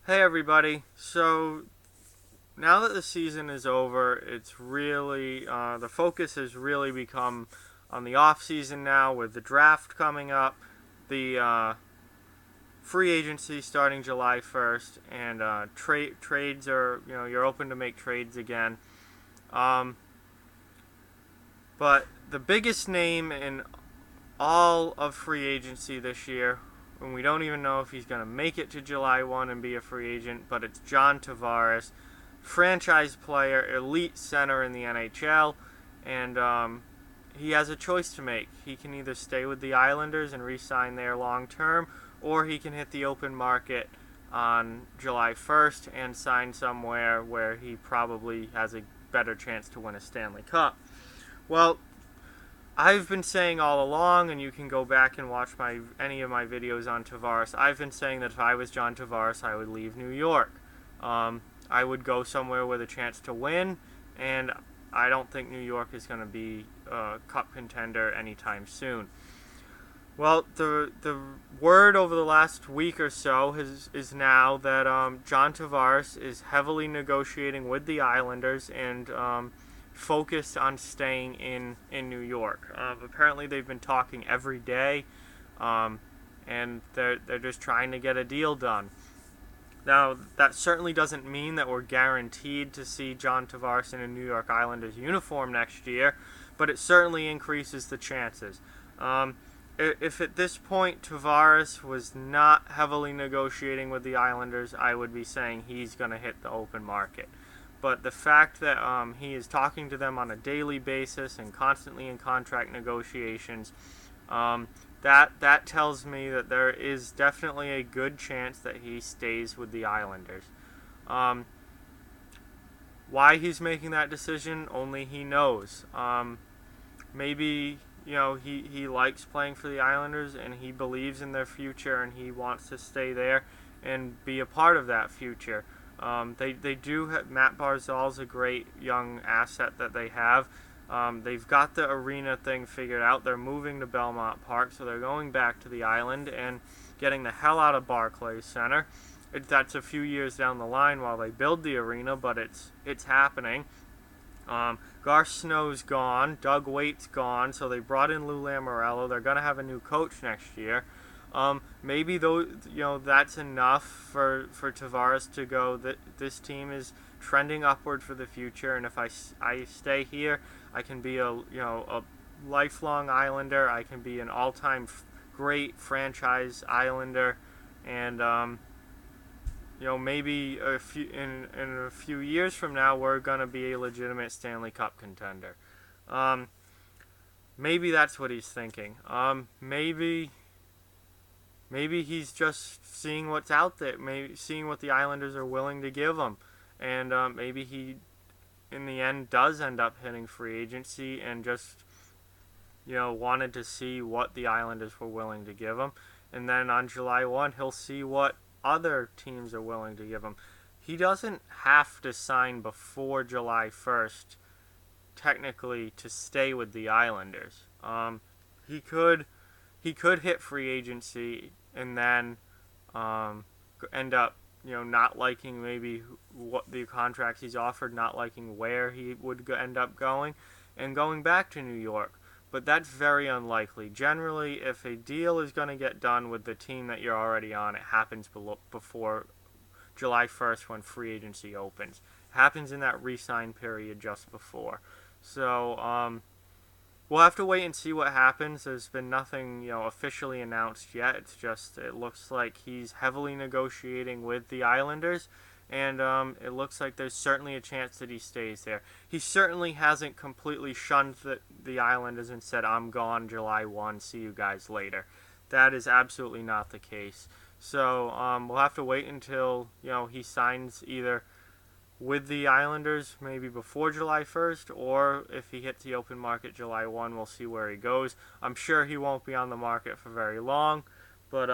Hey everybody. So now that the season is over, it's really the focus has really become on the off season now with the draft coming up, the free agency starting July 1st, and trades are you're open to make trades again. Um, but the biggest name in all of free agency this year, and we don't even know if he's going to make it to July 1 and be a free agent, but it's John Tavares, franchise player, elite center in the NHL, and he has a choice to make. He can either stay with the Islanders and re-sign there long term, or he can hit the open market on July 1st and sign somewhere where he probably has a better chance to win a Stanley Cup. Well, I've been saying all along, and you can go back and watch any of my videos on Tavares. I've been saying that if I was John Tavares, I would leave New York. I would go somewhere with a chance to win, and I don't think New York is going to be a cup contender anytime soon. Well, the word over the last week or so is now that John Tavares is heavily negotiating with the Islanders and focused on staying in New York. Apparently, they've been talking every day, and they're just trying to get a deal done. Now, that certainly doesn't mean that we're guaranteed to see John Tavares in a New York Islanders uniform next year, but it certainly increases the chances. If at this point Tavares was not heavily negotiating with the Islanders, I would be saying he's going to hit the open market. But the fact that he is talking to them on a daily basis and constantly in contract negotiations, that tells me that there is definitely a good chance that he stays with the Islanders. Why he's making that decision, only he knows. Maybe he likes playing for the Islanders and he believes in their future and he wants to stay there and be a part of that future. They do have Matt Barzal's a great young asset that they have. They've got the arena thing figured out. They're moving to Belmont Park, so they're going back to the island and getting the hell out of Barclays Center. That's a few years down the line while they build the arena, but it's happening. Garth Snow's gone. Doug Waite's gone, so they brought in Lou Lamoriello. They're going to have a new coach next year. Maybe that's enough for Tavares to go. That this team is trending upward for the future, and if I stay here, I can be a lifelong Islander. I can be an all-time great franchise Islander, and maybe in a few years from now, we're gonna be a legitimate Stanley Cup contender. Maybe that's what he's thinking. Maybe he's just seeing what's out there, maybe seeing what the Islanders are willing to give him, and maybe he, in the end, does end up hitting free agency and just, wanted to see what the Islanders were willing to give him, and then on July 1, he'll see what other teams are willing to give him. He doesn't have to sign before July 1st, technically, to stay with the Islanders. He could hit free agency and then end up not liking maybe what the contracts he's offered, not liking where he would end up going, and going back to New York. But that's very unlikely. Generally, if a deal is going to get done with the team that you're already on, it happens before July 1st when free agency opens. It happens in that re-sign period just before. So, we'll have to wait and see what happens. There's been nothing, officially announced yet. It's just, it looks like he's heavily negotiating with the Islanders, and it looks like there's certainly a chance that he stays there. He certainly hasn't completely shunned the Islanders and said, I'm gone July 1, see you guys later. That is absolutely not the case. So we'll have to wait until, he signs either with the Islanders maybe before July 1st, or if he hits the open market July 1, we'll see where he goes. I'm sure he won't be on the market for very long, but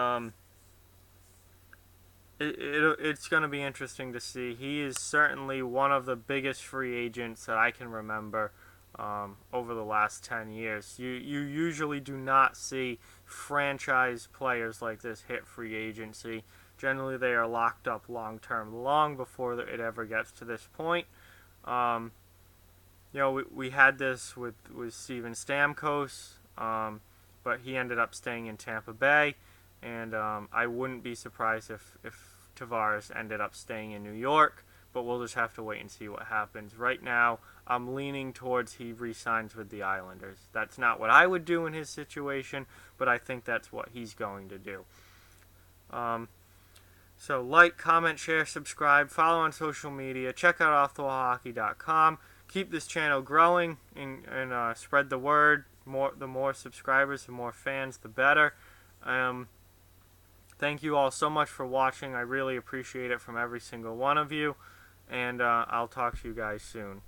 it's going to be interesting to see. He is certainly one of the biggest free agents that I can remember over the last 10 years. You usually do not see franchise players like this hit free agency. Generally, they are locked up long term, long before it ever gets to this point. Um, we had this with Steven Stamkos, but he ended up staying in Tampa Bay, and I wouldn't be surprised if Tavares ended up staying in New York, but we'll just have to wait and see what happens. Right now, I'm leaning towards he re-signs with the Islanders. That's not what I would do in his situation, but I think that's what he's going to do. So like, comment, share, subscribe, follow on social media, check out offthewallhockey.com. Keep this channel growing and spread the word. The more subscribers, the more fans, the better. Thank you all so much for watching. I really appreciate it from every single one of you. And I'll talk to you guys soon.